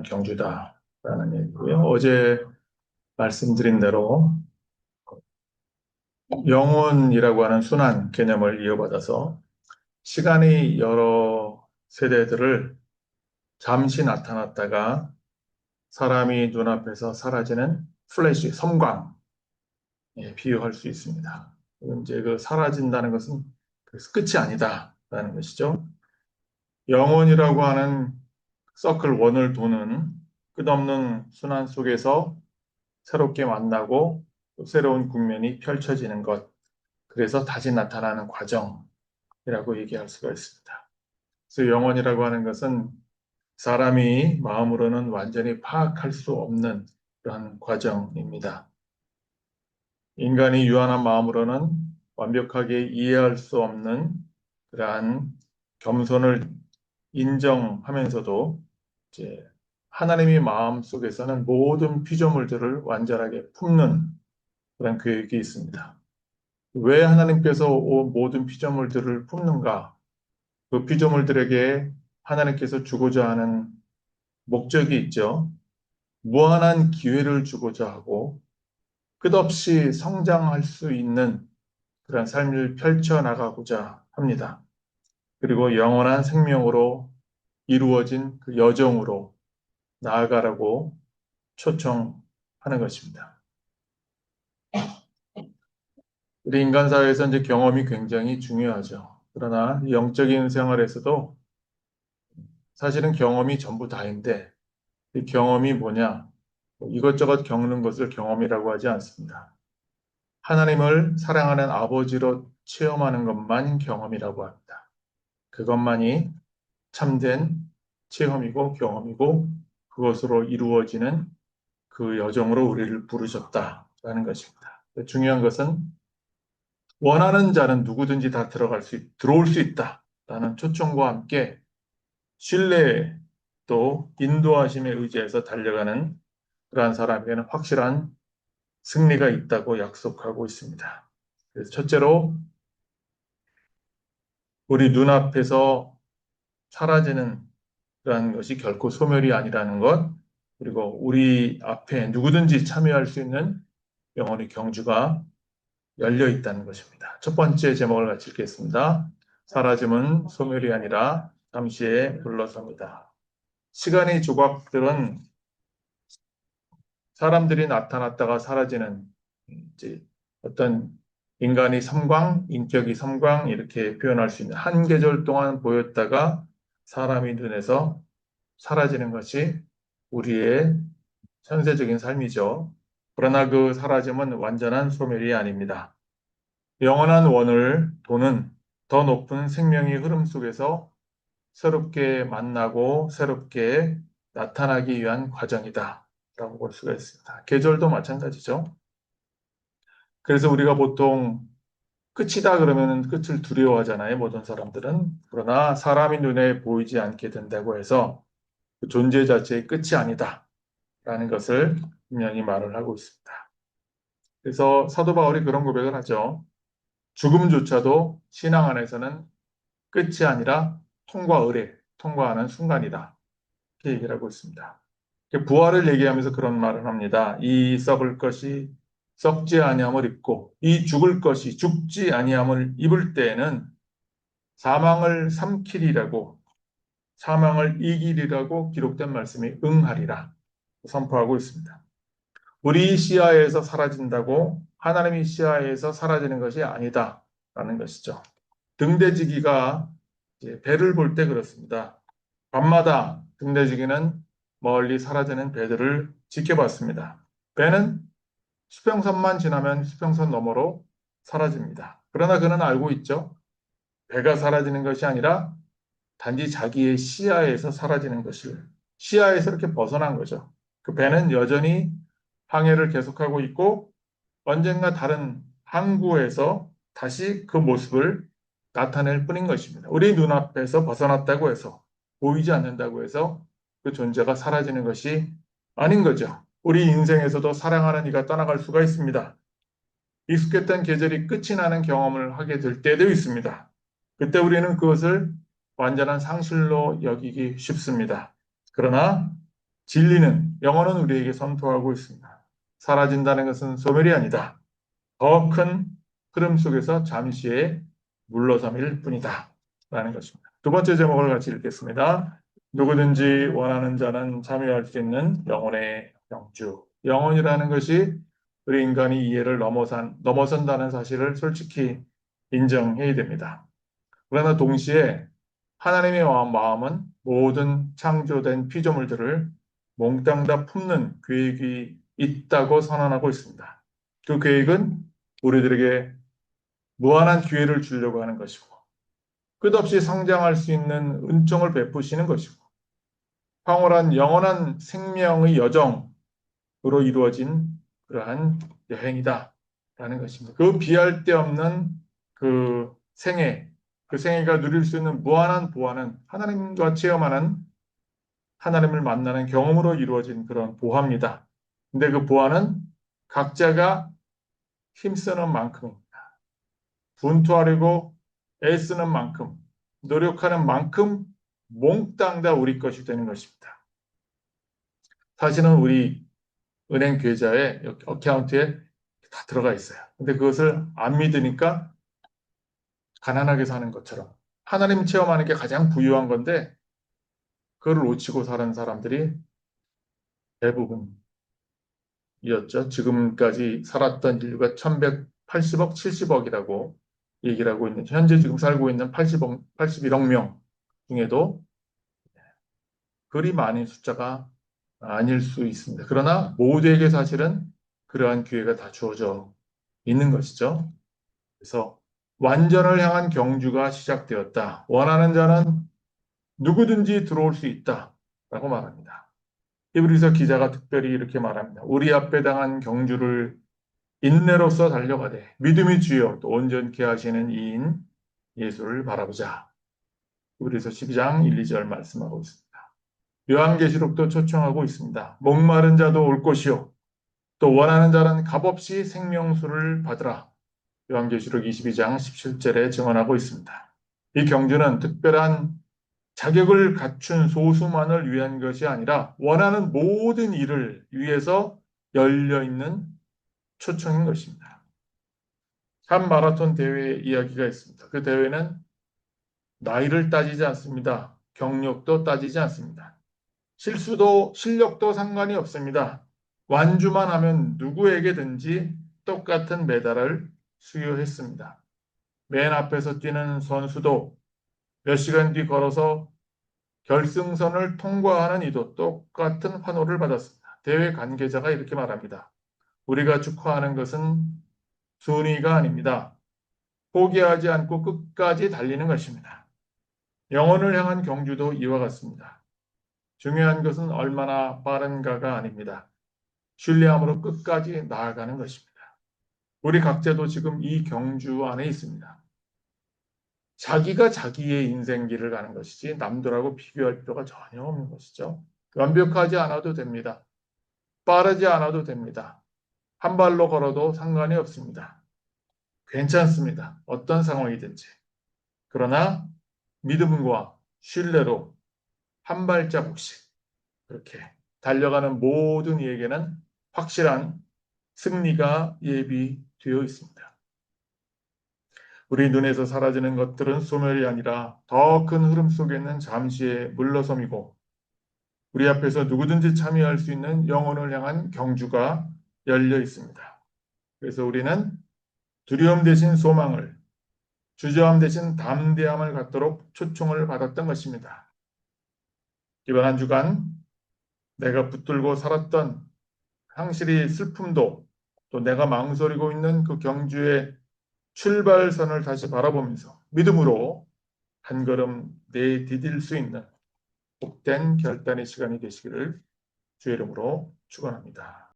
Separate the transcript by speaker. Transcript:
Speaker 1: 경주다라는 얘기고요. 어제 말씀드린 대로 영혼이라고 하는 순환 개념을 이어받아서 시간이 여러 세대들을 잠시 나타났다가 사람이 눈앞에서 사라지는 플래시, 섬광, 비유할 수 있습니다. 이제 그 사라진다는 것은 그래서 끝이 아니다라는 것이죠. 영혼이라고 하는 서클 원을 도는 끝없는 순환 속에서 새롭게 만나고 또 새로운 국면이 펼쳐지는 것, 그래서 다시 나타나는 과정이라고 얘기할 수가 있습니다. 그래서 영혼이라고 하는 것은 사람이 마음으로는 완전히 파악할 수 없는 그런 과정입니다. 인간이 유한한 마음으로는 완벽하게 이해할 수 없는 그러한 겸손을 인정하면서도 이제 하나님의 마음 속에서는 모든 피조물들을 완전하게 품는 그런 계획이 있습니다. 왜 하나님께서 모든 피조물들을 품는가? 그 피조물들에게 하나님께서 주고자 하는 목적이 있죠. 무한한 기회를 주고자 하고 끝없이 성장할 수 있는 그런 삶을 펼쳐나가고자 합니다. 그리고 영원한 생명으로 이루어진 그 여정으로 나아가라고 초청하는 것입니다. 우리 인간 사회에서 이제 경험이 굉장히 중요하죠. 그러나 영적인 생활에서도 사실은 경험이 전부 다인데 이 경험이 뭐냐? 뭐 이것저것 겪는 것을 경험이라고 하지 않습니다. 하나님을 사랑하는 아버지로 체험하는 것만 경험이라고 합니다. 그것만이 참된 체험이고 경험이고 그것으로 이루어지는 그 여정으로 우리를 부르셨다라는 것입니다. 중요한 것은 원하는 자는 누구든지 다 들어올 수 있다라는 초청과 함께 신뢰 또 인도하심에 의지해서 달려가는 그러한 사람에게는 확실한 승리가 있다고 약속하고 있습니다. 그래서 첫째로 우리 눈앞에서 사라지는 그러한 것이 결코 소멸이 아니라는 것, 그리고 우리 앞에 누구든지 참여할 수 있는 영혼의 경주가 열려 있다는 것입니다. 첫 번째 제목을 같이 읽겠습니다. 사라짐은 소멸이 아니라 잠시에 불러섭니다. 시간의 조각들은 사람들이 나타났다가 사라지는 이제 어떤 인간이 섬광, 인격이 섬광 이렇게 표현할 수 있는 한 계절 동안 보였다가 사람의 눈에서 사라지는 것이 우리의 현세적인 삶이죠. 그러나 그 사라짐은 완전한 소멸이 아닙니다. 영원한 원을 도는 더 높은 생명의 흐름 속에서 새롭게 만나고 새롭게 나타나기 위한 과정이다 라고 볼 수가 있습니다. 계절도 마찬가지죠. 그래서 우리가 보통 끝이다 그러면 끝을 두려워하잖아요. 모든 사람들은. 그러나 사람의 눈에 보이지 않게 된다고 해서 그 존재 자체의 끝이 아니다 라는 것을 분명히 말을 하고 있습니다. 그래서 사도 바울이 그런 고백을 하죠. 죽음조차도 신앙 안에서는 끝이 아니라 통과하는 순간이다. 이렇게 얘기를 하고 있습니다. 부활을 얘기하면서 그런 말을 합니다. 이 썩을 것이 썩지 아니함을 입고 이 죽을 것이 죽지 아니함을 입을 때에는 사망을 삼키리라고 사망을 이기리라고 기록된 말씀이 응하리라 선포하고 있습니다. 우리 시야에서 사라진다고 하나님의 시야에서 사라지는 것이 아니다라는 것이죠. 등대지기가 배를 볼 때 그렇습니다. 밤마다 등대지기는 멀리 사라지는 배들을 지켜봤습니다. 배는 수평선만 지나면 수평선 너머로 사라집니다. 그러나 그는 알고 있죠. 배가 사라지는 것이 아니라 단지 자기의 시야에서 사라지는 것을 시야에서 이렇게 벗어난 거죠. 그 배는 여전히 항해를 계속하고 있고 언젠가 다른 항구에서 다시 그 모습을 나타낼 뿐인 것입니다. 우리 눈앞에서 벗어났다고 해서 보이지 않는다고 해서 그 존재가 사라지는 것이 아닌 거죠. 우리 인생에서도 사랑하는 이가 떠나갈 수가 있습니다. 익숙했던 계절이 끝이 나는 경험을 하게 될 때도 있습니다. 그때 우리는 그것을 완전한 상실로 여기기 쉽습니다. 그러나 진리는 영혼은 우리에게 선포하고 있습니다. 사라진다는 것은 소멸이 아니다. 더 큰 흐름 속에서 잠시의 물러섬일 뿐이다. 라는 것입니다. 두 번째 제목을 같이 읽겠습니다. 누구든지 원하는 자는 참여할 수 있는 영혼의 영주. 영혼이라는 것이 우리 인간이 이해를 넘어선다는 사실을 솔직히 인정해야 됩니다. 그러나 동시에 하나님의 마음은 모든 창조된 피조물들을 몽땅 다 품는 계획이 있다고 선언하고 있습니다. 그 계획은 우리들에게 무한한 기회를 주려고 하는 것이고, 끝없이 성장할 수 있는 은총을 베푸시는 것이고, 황홀한 영원한 생명의 여정으로 이루어진 그러한 여행이다. 라는 것입니다. 그 비할 데 없는 그 생애, 그 생애가 누릴 수 있는 무한한 보화는 하나님과 체험하는 하나님을 만나는 경험으로 이루어진 그런 보화입니다. 근데 그 보화는 각자가 힘쓰는 만큼입니다. 분투하려고 애쓰는 만큼, 노력하는 만큼 몽땅 다 우리 것이 되는 것입니다. 사실은 우리 은행 계좌에 어카운트에 다 들어가 있어요. 근데 그것을 안 믿으니까 가난하게 사는 것처럼 하나님 체험하는 게 가장 부유한 건데 그걸 놓치고 사는 사람들이 대부분이었죠. 지금까지 살았던 인류가 1180억, 70억이라고 얘기를 하고 있는 현재 지금 살고 있는 81억 명 중에도 그리 많은 숫자가 아닐 수 있습니다. 그러나 모두에게 사실은 그러한 기회가 다 주어져 있는 것이죠. 그래서 완전을 향한 경주가 시작되었다. 원하는 자는 누구든지 들어올 수 있다. 라고 말합니다. 히브리서 기자가 특별히 이렇게 말합니다. 우리 앞에 당한 경주를 인내로서 달려가되 믿음이 주여 또 온전케 하시는 이인 예수를 바라보자. 히브리서 12장 1, 2절 말씀하고 있습니다. 요한계시록도 초청하고 있습니다. 목마른 자도 올 것이요 또 원하는 자는 값없이 생명수를 받으라. 요한계시록 22장 17절에 증언하고 있습니다. 이 경주는 특별한 자격을 갖춘 소수만을 위한 것이 아니라 원하는 모든 일을 위해서 열려있는 초청인 것입니다. 한 마라톤 대회 이야기가 있습니다. 그 대회는 나이를 따지지 않습니다. 경력도 따지지 않습니다. 실력도 상관이 없습니다. 완주만 하면 누구에게든지 똑같은 메달을 수여했습니다. 맨 앞에서 뛰는 선수도 몇 시간 뒤 걸어서 결승선을 통과하는 이도 똑같은 환호를 받았습니다. 대회 관계자가 이렇게 말합니다. 우리가 축하하는 것은 순위가 아닙니다. 포기하지 않고 끝까지 달리는 것입니다. 영혼을 향한 경주도 이와 같습니다. 중요한 것은 얼마나 빠른가가 아닙니다. 신뢰함으로 끝까지 나아가는 것입니다. 우리 각자도 지금 이 경주 안에 있습니다. 자기가 자기의 인생길을 가는 것이지 남들하고 비교할 필요가 전혀 없는 것이죠. 완벽하지 않아도 됩니다. 빠르지 않아도 됩니다. 한 발로 걸어도 상관이 없습니다. 괜찮습니다. 어떤 상황이든지. 그러나 믿음과 신뢰로 한 발자국씩 그렇게 달려가는 모든 이에게는 확실한 승리가 예비되어 있습니다. 우리 눈에서 사라지는 것들은 소멸이 아니라 더 큰 흐름 속에 있는 잠시의 물러섬이고 우리 앞에서 누구든지 참여할 수 있는 영혼을 향한 경주가 열려 있습니다. 그래서 우리는 두려움 대신 소망을, 주저함 대신 담대함을 갖도록 초청을 받았던 것입니다. 이번 한 주간 내가 붙들고 살았던 상실의 슬픔도 또 내가 망설이고 있는 그 경주의 출발선을 다시 바라보면서 믿음으로 한 걸음 내디딜 수 있는 복된 결단의 시간이 되시기를 주의 이름으로 축원합니다.